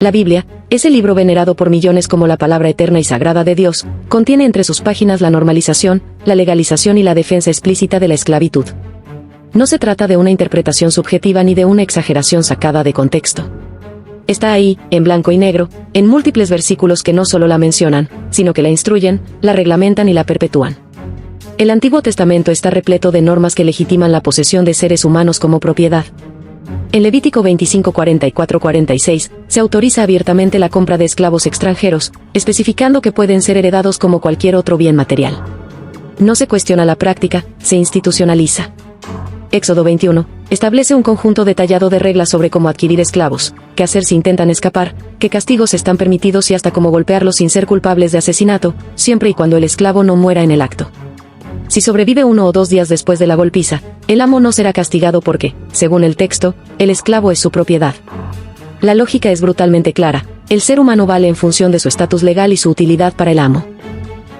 La Biblia, ese libro venerado por millones como la palabra eterna y sagrada de Dios, contiene entre sus páginas la normalización, la legalización y la defensa explícita de la esclavitud. No se trata de una interpretación subjetiva ni de una exageración sacada de contexto. Está ahí, en blanco y negro, en múltiples versículos que no solo la mencionan, sino que la instruyen, la reglamentan y la perpetúan. El Antiguo Testamento está repleto de normas que legitiman la posesión de seres humanos como propiedad. En Levítico 25, 44-46, se autoriza abiertamente la compra de esclavos extranjeros, especificando que pueden ser heredados como cualquier otro bien material. No se cuestiona la práctica, se institucionaliza. Éxodo 21, establece un conjunto detallado de reglas sobre cómo adquirir esclavos, qué hacer si intentan escapar, qué castigos están permitidos y hasta cómo golpearlos sin ser culpables de asesinato, siempre y cuando el esclavo no muera en el acto. Si sobrevive 1 o 2 días después de la golpiza, el amo no será castigado porque, según el texto, el esclavo es su propiedad. La lógica es brutalmente clara: el ser humano vale en función de su estatus legal y su utilidad para el amo.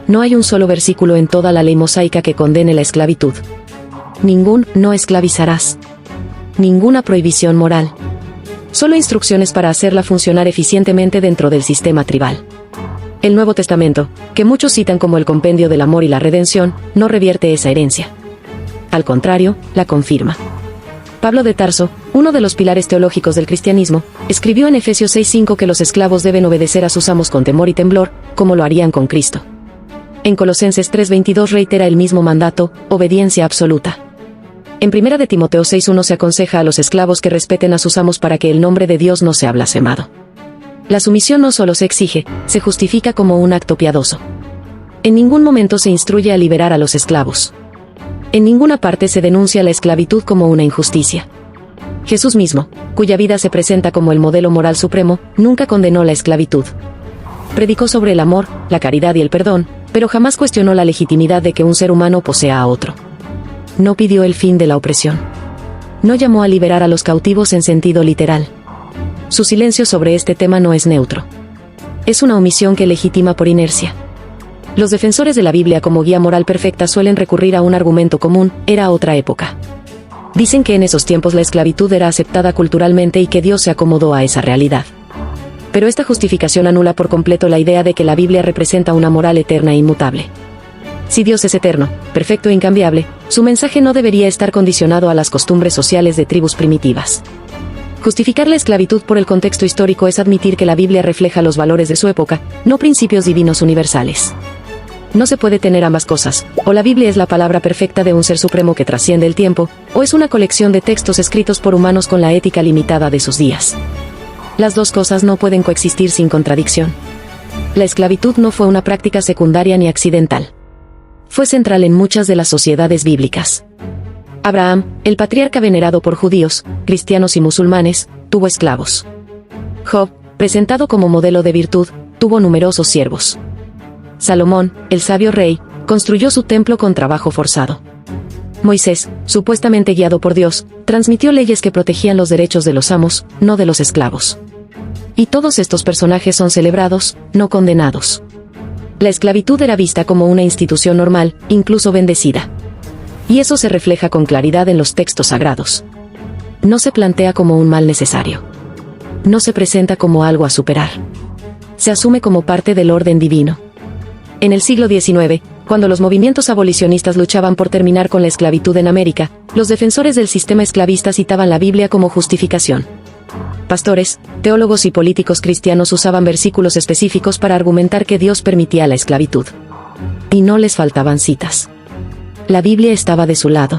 No hay un solo versículo en toda la ley mosaica que condene la esclavitud. Ningún "no esclavizarás". Ninguna prohibición moral. Solo instrucciones para hacerla funcionar eficientemente dentro del sistema tribal. El Nuevo Testamento, que muchos citan como el compendio del amor y la redención, no revierte esa herencia. Al contrario, la confirma. Pablo de Tarso, uno de los pilares teológicos del cristianismo, escribió en Efesios 6:5 que los esclavos deben obedecer a sus amos con temor y temblor, como lo harían con Cristo. En Colosenses 3:22 reitera el mismo mandato: obediencia absoluta. En 1 de Timoteo 6:1 se aconseja a los esclavos que respeten a sus amos para que el nombre de Dios no sea blasfemado. La sumisión no solo se exige, se justifica como un acto piadoso. En ningún momento se instruye a liberar a los esclavos. En ninguna parte se denuncia la esclavitud como una injusticia. Jesús mismo, cuya vida se presenta como el modelo moral supremo, nunca condenó la esclavitud. Predicó sobre el amor, la caridad y el perdón, pero jamás cuestionó la legitimidad de que un ser humano posea a otro. No pidió el fin de la opresión. No llamó a liberar a los cautivos en sentido literal. Su silencio sobre este tema no es neutro. Es una omisión que legitima por inercia. Los defensores de la Biblia como guía moral perfecta suelen recurrir a un argumento común: era otra época. Dicen que en esos tiempos la esclavitud era aceptada culturalmente y que Dios se acomodó a esa realidad. Pero esta justificación anula por completo la idea de que la Biblia representa una moral eterna e inmutable. Si Dios es eterno, perfecto e incambiable, su mensaje no debería estar condicionado a las costumbres sociales de tribus primitivas. Justificar la esclavitud por el contexto histórico es admitir que la Biblia refleja los valores de su época, no principios divinos universales. No se puede tener ambas cosas: o la Biblia es la palabra perfecta de un ser supremo que trasciende el tiempo, o es una colección de textos escritos por humanos con la ética limitada de sus días. Las dos cosas no pueden coexistir sin contradicción. La esclavitud no fue una práctica secundaria ni accidental. Fue central en muchas de las sociedades bíblicas. Abraham, el patriarca venerado por judíos, cristianos y musulmanes, tuvo esclavos. Job, presentado como modelo de virtud, tuvo numerosos siervos. Salomón, el sabio rey, construyó su templo con trabajo forzado. Moisés, supuestamente guiado por Dios, transmitió leyes que protegían los derechos de los amos, no de los esclavos. Y todos estos personajes son celebrados, no condenados. La esclavitud era vista como una institución normal, incluso bendecida. Y eso se refleja con claridad en los textos sagrados. No se plantea como un mal necesario. No se presenta como algo a superar. Se asume como parte del orden divino. En el siglo XIX, cuando los movimientos abolicionistas luchaban por terminar con la esclavitud en América, los defensores del sistema esclavista citaban la Biblia como justificación. Pastores, teólogos y políticos cristianos usaban versículos específicos para argumentar que Dios permitía la esclavitud. Y no les faltaban citas. La Biblia estaba de su lado.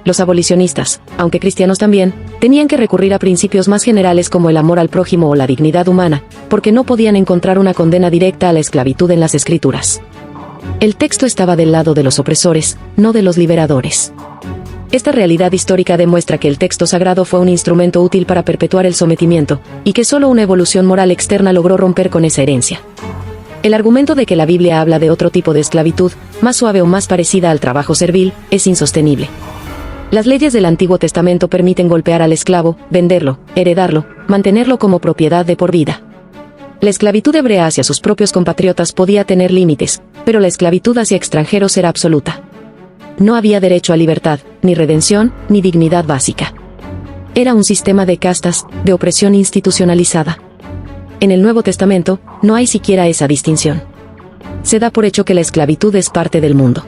Los abolicionistas, aunque cristianos también, tenían que recurrir a principios más generales como el amor al prójimo o la dignidad humana, porque no podían encontrar una condena directa a la esclavitud en las Escrituras. El texto estaba del lado de los opresores, no de los liberadores. Esta realidad histórica demuestra que el texto sagrado fue un instrumento útil para perpetuar el sometimiento, y que solo una evolución moral externa logró romper con esa herencia. El argumento de que la Biblia habla de otro tipo de esclavitud, más suave o más parecida al trabajo servil, es insostenible. Las leyes del Antiguo Testamento permiten golpear al esclavo, venderlo, heredarlo, mantenerlo como propiedad de por vida. La esclavitud hebrea hacia sus propios compatriotas podía tener límites, pero la esclavitud hacia extranjeros era absoluta. No había derecho a libertad, ni redención, ni dignidad básica. Era un sistema de castas, de opresión institucionalizada. En el Nuevo Testamento, no hay siquiera esa distinción. Se da por hecho que la esclavitud es parte del mundo.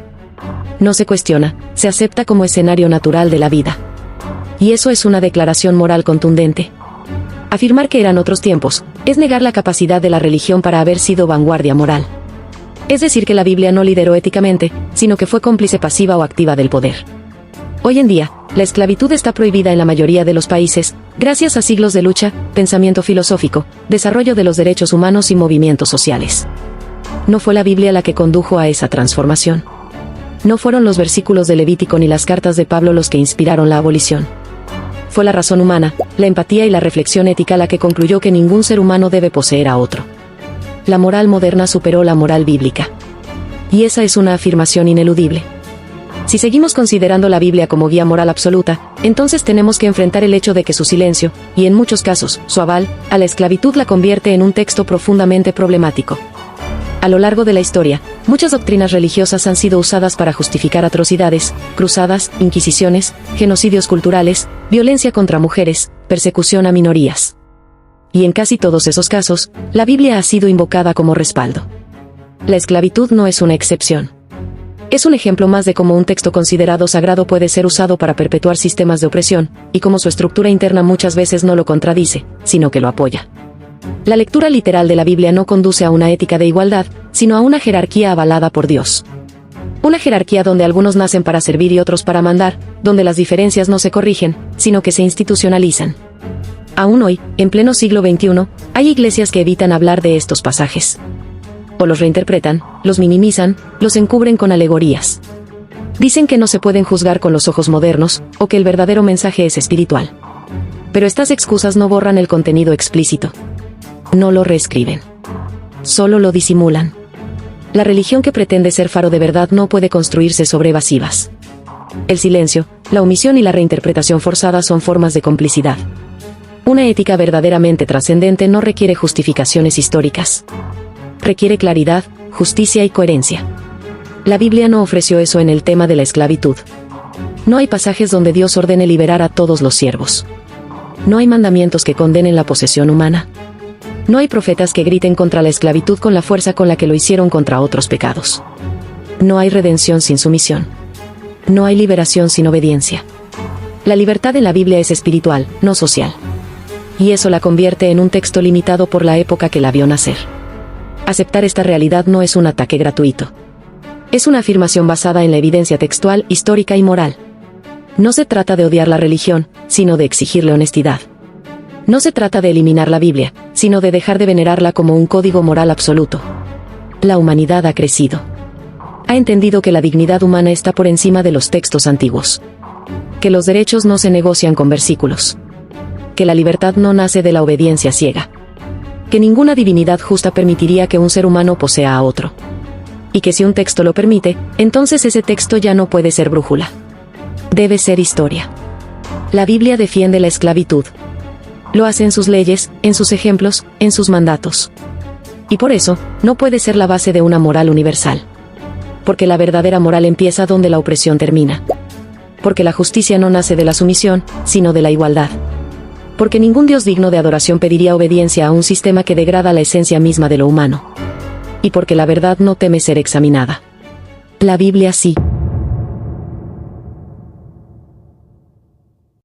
No se cuestiona, se acepta como escenario natural de la vida. Y eso es una declaración moral contundente. Afirmar que eran otros tiempos, es negar la capacidad de la religión para haber sido vanguardia moral. Es decir que la Biblia no lideró éticamente, sino que fue cómplice pasiva o activa del poder. Hoy en día, la esclavitud está prohibida en la mayoría de los países, gracias a siglos de lucha, pensamiento filosófico, desarrollo de los derechos humanos y movimientos sociales. No fue la Biblia la que condujo a esa transformación. No fueron los versículos de Levítico ni las cartas de Pablo los que inspiraron la abolición. Fue la razón humana, la empatía y la reflexión ética la que concluyó que ningún ser humano debe poseer a otro. La moral moderna superó la moral bíblica. Y esa es una afirmación ineludible. Si seguimos considerando la Biblia como guía moral absoluta, entonces tenemos que enfrentar el hecho de que su silencio, y en muchos casos, su aval, a la esclavitud la convierte en un texto profundamente problemático. A lo largo de la historia, muchas doctrinas religiosas han sido usadas para justificar atrocidades, cruzadas, inquisiciones, genocidios culturales, violencia contra mujeres, persecución a minorías. Y en casi todos esos casos, la Biblia ha sido invocada como respaldo. La esclavitud no es una excepción. Es un ejemplo más de cómo un texto considerado sagrado puede ser usado para perpetuar sistemas de opresión, y cómo su estructura interna muchas veces no lo contradice, sino que lo apoya. La lectura literal de la Biblia no conduce a una ética de igualdad, sino a una jerarquía avalada por Dios. Una jerarquía donde algunos nacen para servir y otros para mandar, donde las diferencias no se corrigen, sino que se institucionalizan. Aún hoy, en pleno siglo XXI, hay iglesias que evitan hablar de estos pasajes. O los reinterpretan, los minimizan, los encubren con alegorías. Dicen que no se pueden juzgar con los ojos modernos, o que el verdadero mensaje es espiritual. Pero estas excusas no borran el contenido explícito. No lo reescriben. Solo lo disimulan. La religión que pretende ser faro de verdad no puede construirse sobre evasivas. El silencio, la omisión y la reinterpretación forzada son formas de complicidad. Una ética verdaderamente trascendente no requiere justificaciones históricas. Requiere claridad, justicia y coherencia. La Biblia no ofreció eso en el tema de la esclavitud. No hay pasajes donde Dios ordene liberar a todos los siervos. No hay mandamientos que condenen la posesión humana. No hay profetas que griten contra la esclavitud con la fuerza con la que lo hicieron contra otros pecados. No hay redención sin sumisión. No hay liberación sin obediencia. La libertad en la Biblia es espiritual, no social. Y eso la convierte en un texto limitado por la época que la vio nacer. Aceptar esta realidad no es un ataque gratuito. Es una afirmación basada en la evidencia textual, histórica y moral. No se trata de odiar la religión, sino de exigirle honestidad. No se trata de eliminar la Biblia, sino de dejar de venerarla como un código moral absoluto. La humanidad ha crecido. Ha entendido que la dignidad humana está por encima de los textos antiguos. Que los derechos no se negocian con versículos. Que la libertad no nace de la obediencia ciega. Que ninguna divinidad justa permitiría que un ser humano posea a otro. Y que si un texto lo permite, entonces ese texto ya no puede ser brújula. Debe ser historia. La Biblia defiende la esclavitud. Lo hace en sus leyes, en sus ejemplos, en sus mandatos. Y por eso, no puede ser la base de una moral universal. Porque la verdadera moral empieza donde la opresión termina. Porque la justicia no nace de la sumisión, sino de la igualdad. Porque ningún Dios digno de adoración pediría obediencia a un sistema que degrada la esencia misma de lo humano. Y porque la verdad no teme ser examinada. La Biblia sí.